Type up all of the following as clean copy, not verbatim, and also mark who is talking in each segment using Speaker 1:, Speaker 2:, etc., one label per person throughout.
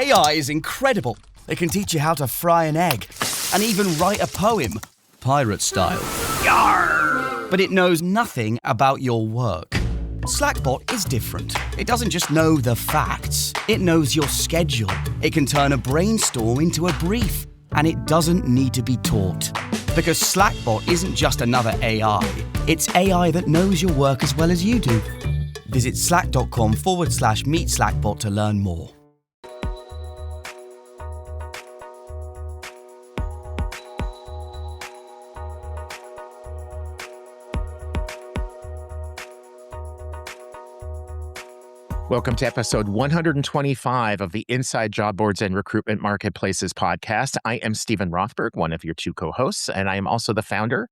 Speaker 1: AI is incredible. It can teach you how to fry an egg and even write a poem, pirate style. Yarr! But it knows nothing about your work. Slackbot is different. It doesn't just know the facts. It knows your schedule. It can turn a brainstorm into a brief. And it doesn't need to be taught. Because Slackbot isn't just another AI. It's AI that knows your work as well as you do. Visit slack.com/meet Slackbot to learn more.
Speaker 2: Welcome to episode 125 of the Inside Job Boards and Recruitment Marketplaces podcast. I am Stephen Rothberg, one of your two co-hosts, and I am also the founder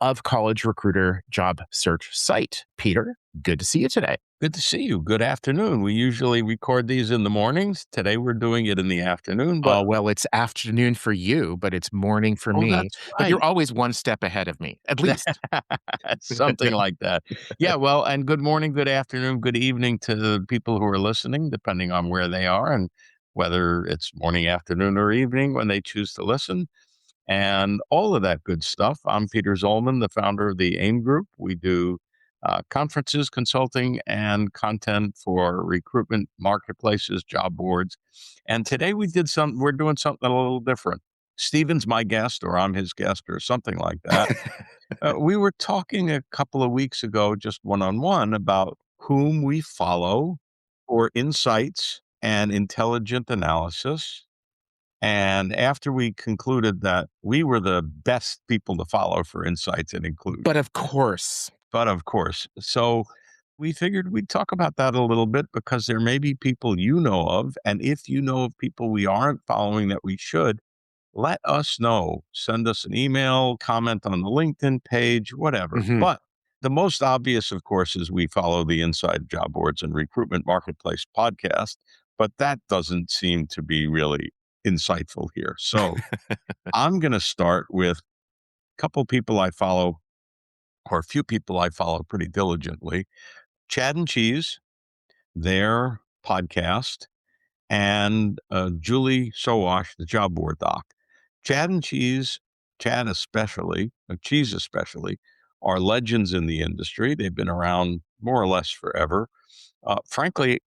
Speaker 2: of College Recruiter Job Search Site. Peter, good to see you today.
Speaker 3: Good to see you. Good afternoon. We usually record these in the mornings. Today we're doing it in the afternoon. But
Speaker 2: well, it's afternoon for you, but it's morning for me.
Speaker 3: That's
Speaker 2: But
Speaker 3: right.
Speaker 2: you're always one step ahead of me, at least.
Speaker 3: Something like that. Yeah, well, and good morning, good afternoon, good evening to the people who are listening, depending on where they are and whether it's morning, afternoon, or evening when they choose to listen. And all of that good stuff. I'm Peter Zollman, the founder of the AIM Group. We do conferences, consulting, and content for recruitment marketplaces, job boards. And today we're doing something a little different. Stephen's my guest, or I'm his guest, or something like that. We were talking a couple of weeks ago, just one-on-one, about whom we follow for insights and intelligent analysis. And after we concluded that we were the best people to follow for insights and inclusion.
Speaker 2: But of course.
Speaker 3: So we figured we'd talk about that a little bit because there may be people you know of. And if you know of people we aren't following that we should, let us know. Send us an email, comment on the LinkedIn page, whatever.
Speaker 2: Mhm.
Speaker 3: But the most obvious, of course, is we follow the Inside Job Boards and Recruitment Marketplace podcast. But that doesn't seem to be really insightful here. So I'm going to start with a couple people I follow, or a few people I follow pretty diligently. Chad and Cheese, their podcast, and Julie Sowash, the job board doc. Chad and Cheese, Chad especially, Cheese especially, are legends in the industry. They've been around more or less forever. Frankly,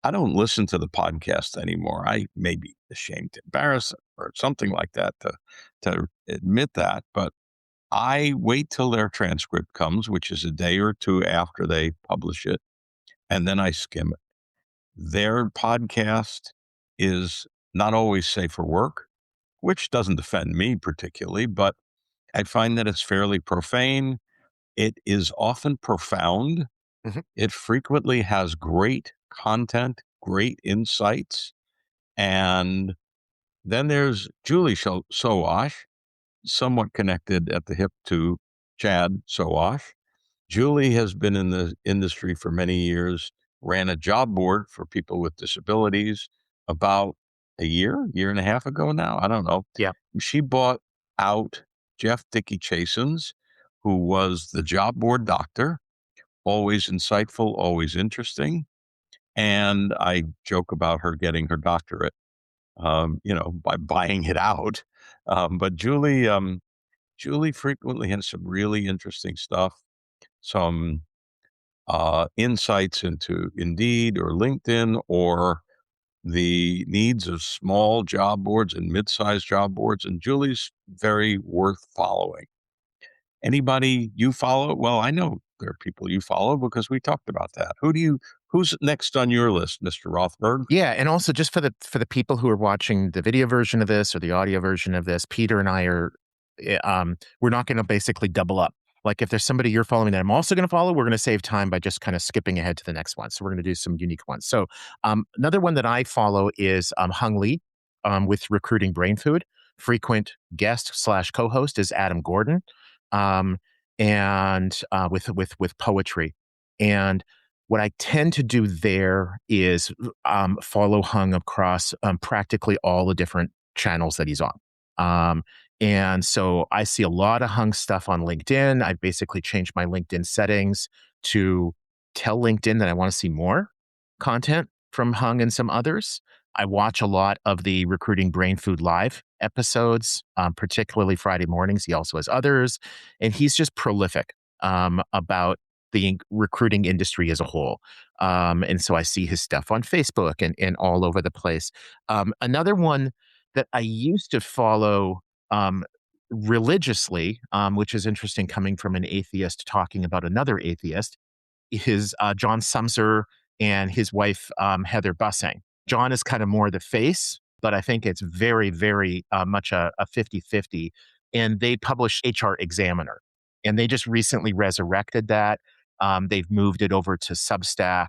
Speaker 3: I don't listen to the podcast anymore. I may be ashamed to embarrass or something like that to admit that, but I wait till their transcript comes, which is a day or two after they publish it, and then I skim it. Their podcast is not always safe for work, which doesn't offend me particularly, but I find that it's fairly profane. It is often profound.
Speaker 2: Mhm.
Speaker 3: It frequently has great content, great insights. And then there's Julie Sowash, somewhat connected at the hip to Chad Sowash. Julie has been in the industry for many years, ran a job board for people with disabilities about a year and a half ago now. I don't know.
Speaker 2: Yeah.
Speaker 3: She bought out Jeff Dickey Chasins, who was the job board doctor, always insightful, always interesting. And I joke about her getting her doctorate, by buying it out. But Julie frequently has some really interesting stuff, some insights into Indeed or LinkedIn or the needs of small job boards and mid-sized job boards. And Julie's very worth following. Anybody you follow? Well, I know there are people you follow because we talked about that. Who's next on your list, Mr. Rothberg?
Speaker 2: Yeah, and also just for the people who are watching the video version of this or the audio version of this, Peter and I are, we're not going to basically double up. Like if there's somebody you're following that I'm also going to follow, we're going to save time by just kind of skipping ahead to the next one. So we're going to do some unique ones. So another one that I follow is Hung Lee with Recruiting Brain Food. Frequent guest / co-host is Adam Gordon, and with poetry. And what I tend to do there is follow Hung across practically all the different channels that he's on. And so I see a lot of Hung stuff on LinkedIn. I basically changed my LinkedIn settings to tell LinkedIn that I want to see more content from Hung and some others. I watch a lot of the Recruiting Brain Food Live episodes, particularly Friday mornings. He also has others, and he's just prolific about the recruiting industry as a whole. And so I see his stuff on Facebook and all over the place. Another one that I used to follow religiously, which is interesting coming from an atheist talking about another atheist, is John Sumser and his wife, Heather Bussing. John is kind of more the face, but I think it's very, very much a 50-50. And they publish HR Examiner. And they just recently resurrected that. They've moved it over to Substack.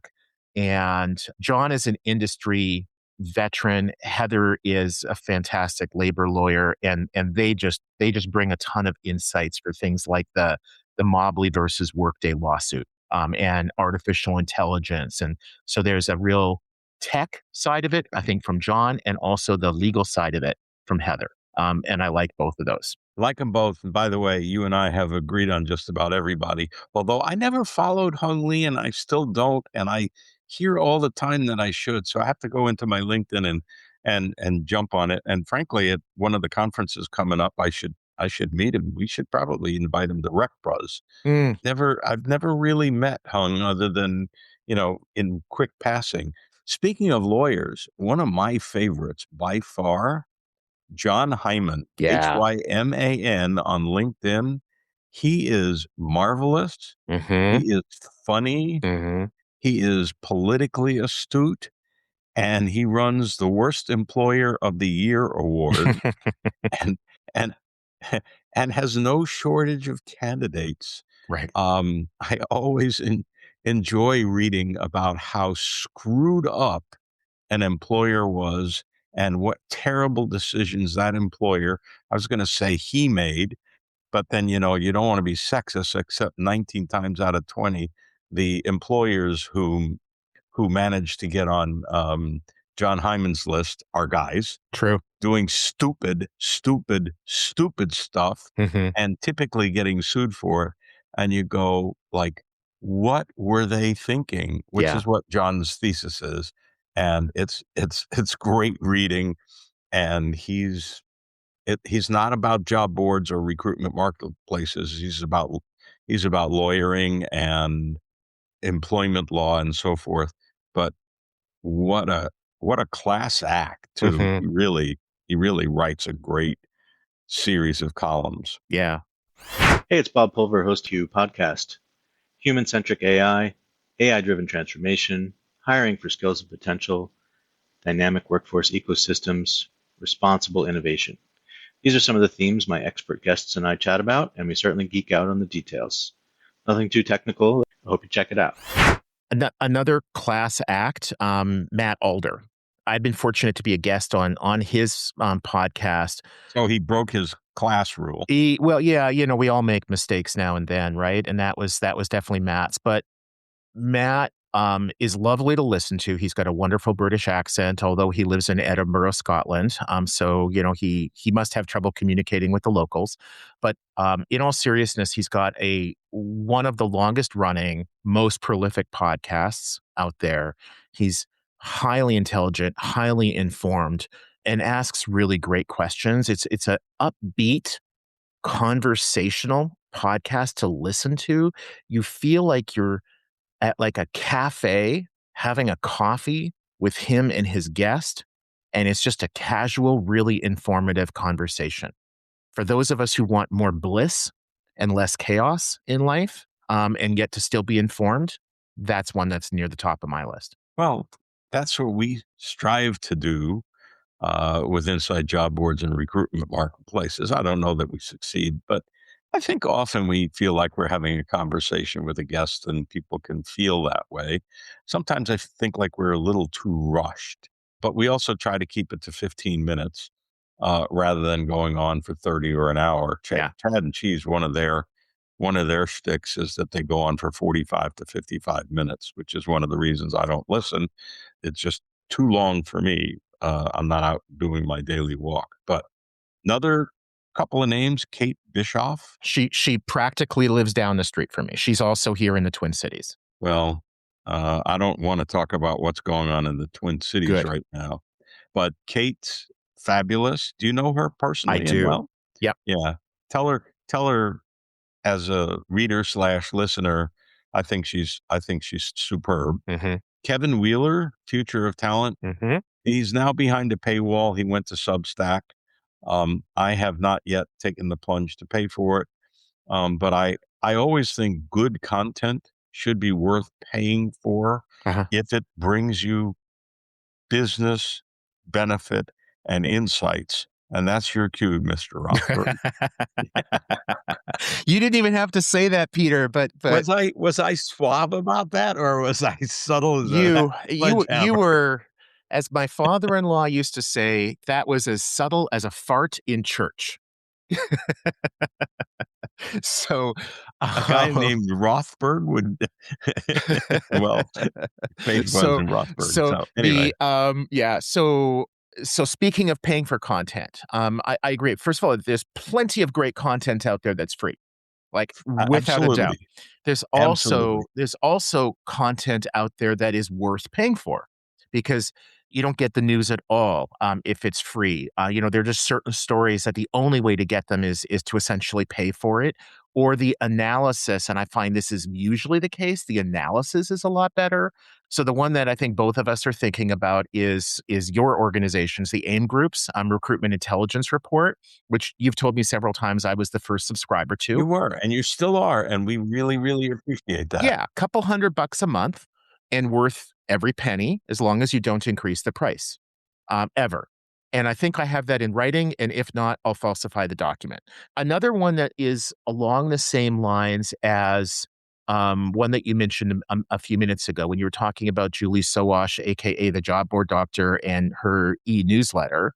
Speaker 2: And John is an industry veteran. Heather is a fantastic labor lawyer. And they just bring a ton of insights for things like the Mobley versus Workday lawsuit. And artificial intelligence. And so there's a real tech side of it, I think, from John, and also the legal side of it from Heather. And I like both of those.
Speaker 3: Like them both. And by the way, you and I have agreed on just about everybody. Although I never followed Hung Lee, and I still don't. And I hear all the time that I should. So I have to go into my LinkedIn and jump on it. And frankly, at one of the conferences coming up, I should meet him. We should probably invite him to Rec Buzz. I've never really met Hung other than, in quick passing. Speaking of lawyers, one of my favorites by far, John Hyman,
Speaker 2: Yeah.
Speaker 3: Hyman on LinkedIn. He is marvelous.
Speaker 2: Mm-hmm.
Speaker 3: He is funny.
Speaker 2: Mm-hmm.
Speaker 3: He is politically astute, and he runs the Worst Employer of the Year award, and and and has no shortage of candidates.
Speaker 2: Right.
Speaker 3: I always enjoy reading about how screwed up an employer was and what terrible decisions that employer, I was going to say he made, but then, you don't want to be sexist, except 19 times out of 20, the employers who managed to get on John Hyman's list are guys
Speaker 2: True.
Speaker 3: doing stupid stuff
Speaker 2: Mm-hmm.
Speaker 3: and typically getting sued for it. And you go like, what were they thinking? Which
Speaker 2: Yeah.
Speaker 3: is what John's thesis is. And it's great reading. And he's not about job boards or recruitment marketplaces. He's about lawyering and employment law and so forth. But what a class act too.
Speaker 2: Mm-hmm.
Speaker 3: He really writes a great series of columns.
Speaker 2: Yeah.
Speaker 4: Hey, it's Bob Pulver, host to podcast. Human-centric AI, AI-driven transformation, hiring for skills and potential, dynamic workforce ecosystems, responsible innovation. These are some of the themes my expert guests and I chat about, and we certainly geek out on the details. Nothing too technical. I hope you check it out.
Speaker 2: Another class act, Matt Alder. I've been fortunate to be a guest on his podcast.
Speaker 3: So he broke his class rule.
Speaker 2: We all make mistakes now and then, right? And that was definitely Matt's. But Matt is lovely to listen to. He's got a wonderful British accent, although he lives in Edinburgh, Scotland. So he must have trouble communicating with the locals. But in all seriousness, he's got one of the longest running, most prolific podcasts out there. He's highly intelligent, highly informed, and asks really great questions. It's a upbeat, conversational podcast to listen to. You feel like you're at like a cafe having a coffee with him and his guest, and it's just a casual, really informative conversation. For those of us who want more bliss and less chaos in life, and get to still be informed, that's one that's near the top of my list.
Speaker 3: Well, that's what we strive to do with inside job boards and recruitment marketplaces. I don't know that we succeed, but I think often we feel like we're having a conversation with a guest and people can feel that way. Sometimes I think like we're a little too rushed, but we also try to keep it to 15 minutes rather than going on for 30 or an hour.
Speaker 2: Yeah.
Speaker 3: Chad and Cheese, one of their shticks is that they go on for 45 to 55 minutes, which is one of the reasons I don't listen. It's just too long for me. I'm not out doing my daily walk. But another couple of names, Kate Bischoff.
Speaker 2: She practically lives down the street from me. She's also here in the Twin Cities.
Speaker 3: Well, I don't want to talk about what's going on in the Twin Cities
Speaker 2: Good.
Speaker 3: right now. but Kate's fabulous. Do you know her
Speaker 2: I
Speaker 3: personally and
Speaker 2: do.
Speaker 3: well?
Speaker 2: Yep.
Speaker 3: Yeah. Tell her as a reader slash listener, I think she's superb.
Speaker 2: Mm-hmm.
Speaker 3: Kevin Wheeler, Future of Talent,
Speaker 2: Mm-hmm.
Speaker 3: he's now behind a paywall. He went to Substack. I have not yet taken the plunge to pay for it. But I always think good content should be worth paying for
Speaker 2: Uh-huh.
Speaker 3: if it brings you business benefit and insights. And that's your cue, Mr. Rothberg.
Speaker 2: You didn't even have to say that, Peter, but
Speaker 3: Was I suave about that, or was I subtle as a
Speaker 2: you
Speaker 3: sledgehammer?
Speaker 2: were, as my father-in-law used to say, that was as subtle as a fart in church. So,
Speaker 3: A guy
Speaker 2: um,
Speaker 3: named Rothberg would well, Page was
Speaker 2: so
Speaker 3: in Rothberg.
Speaker 2: so
Speaker 3: So anyway,
Speaker 2: the yeah, so speaking of paying for content, I agree. First of all, there's plenty of great content out there that's free. Like, without a doubt.
Speaker 3: absolutely,
Speaker 2: There's
Speaker 3: absolutely.
Speaker 2: also content out there that is worth paying for, because you don't get the news at all, if it's free. There are just certain stories that the only way to get them is to essentially pay for it, or the analysis, and I find this is usually the case, the analysis is a lot better. So the one that I think both of us are thinking about is your organization's, the AIM Group's, Recruitment Intelligence Report, which you've told me several times I was the first subscriber to.
Speaker 3: You were, and you still are, and we really, really appreciate that.
Speaker 2: Yeah, a couple $100 a month, and worth every penny as long as you don't increase the price, ever. And I think I have that in writing, and if not, I'll falsify the document. Another one that is along the same lines as one that you mentioned a few minutes ago when you were talking about Julie Sowash, aka the Job Board Doctor, and her e-newsletter,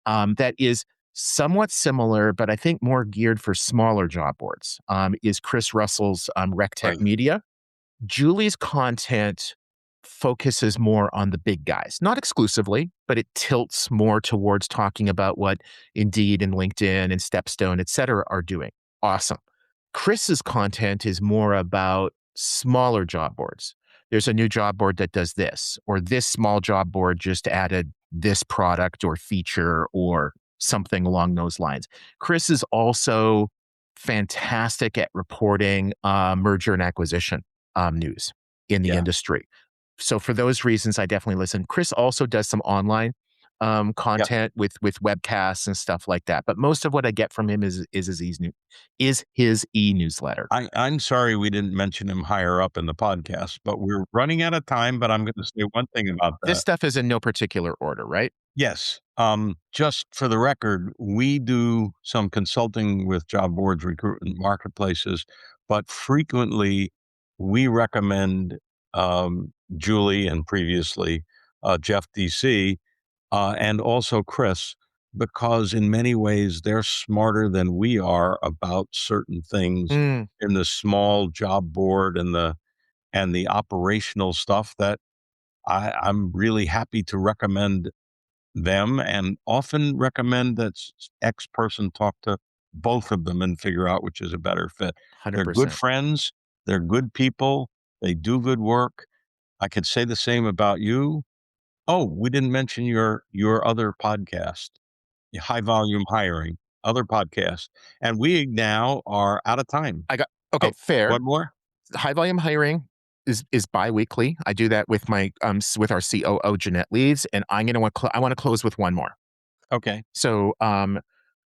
Speaker 2: that is somewhat similar, but I think more geared for smaller job boards, is Chris Russell's RecTech
Speaker 3: Right.
Speaker 2: Media. Julie's content focuses more on the big guys, not exclusively, but it tilts more towards talking about what Indeed and LinkedIn and Stepstone, et cetera, are doing. Awesome. Chris's content is more about smaller job boards. There's a new job board that does this, or this small job board just added this product or feature or something along those lines. Chris is also fantastic at reporting merger and acquisition news in the
Speaker 3: Yeah.
Speaker 2: industry. So for those reasons, I definitely listen. Chris also does some online
Speaker 3: Yep.
Speaker 2: content with webcasts and stuff like that. But most of what I get from him is his e-newsletter.
Speaker 3: I'm sorry we didn't mention him higher up in the podcast, but we're running out of time, but I'm gonna say one thing about
Speaker 2: This
Speaker 3: that.
Speaker 2: stuff is in no particular order, right?
Speaker 3: Yes. Just for the record, we do some consulting with job boards, recruitment marketplaces, but frequently we recommend Julie and previously Jeff DC and also Chris, because in many ways they're smarter than we are about certain things
Speaker 2: Mm,
Speaker 3: in the small job board and the operational stuff that I'm really happy to recommend them, and often recommend that X person talk to both of them and figure out which is a better fit. They're good
Speaker 2: 100%.
Speaker 3: friends. They're good people. They do good work. I could say the same about you. Oh, we didn't mention your other podcast, High Volume Hiring, other podcast, and we now are out of time.
Speaker 2: I got okay,
Speaker 3: Oh,
Speaker 2: fair.
Speaker 3: one more?
Speaker 2: High volume hiring is biweekly. I do that with my with our COO Jeanette Leeds, and I'm gonna I want to close with one more.
Speaker 3: Okay.
Speaker 2: So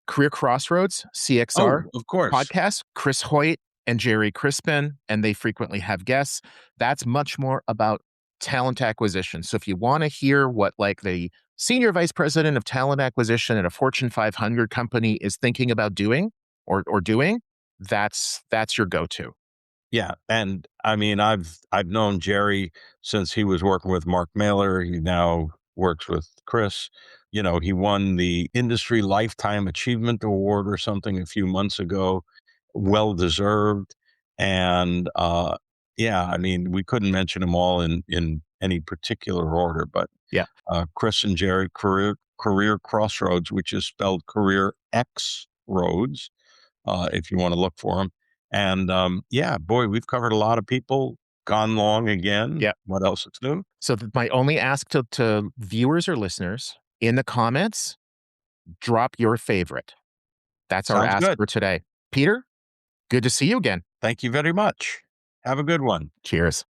Speaker 2: Career Crossroads, CXR
Speaker 3: Oh, of course.
Speaker 2: podcast, Chris Hoyt and Jerry Crispin, and they frequently have guests. That's much more about talent acquisition. So if you want to hear what like the senior vice president of talent acquisition at a Fortune 500 company is thinking about doing or doing, that's your go-to.
Speaker 3: Yeah, and I mean, I've known Jerry since he was working with Mark Mailer. He now works with Chris. You know, he won the Industry Lifetime Achievement Award or something a few months ago. Well deserved. And yeah, I mean, we couldn't mention them all in any particular order, but
Speaker 2: Yeah,
Speaker 3: Chris and Jerry Career Crossroads, which is spelled Career X Roads, if you want to look for them. And yeah, boy, we've covered a lot of people. Gone long again.
Speaker 2: yeah.
Speaker 3: What else is new?
Speaker 2: So my only ask to viewers or listeners in the comments, drop your favorite. That's our
Speaker 3: Sounds
Speaker 2: ask
Speaker 3: good.
Speaker 2: for today. Peter, good to see you again.
Speaker 3: Thank you very much. Have a good one.
Speaker 2: Cheers.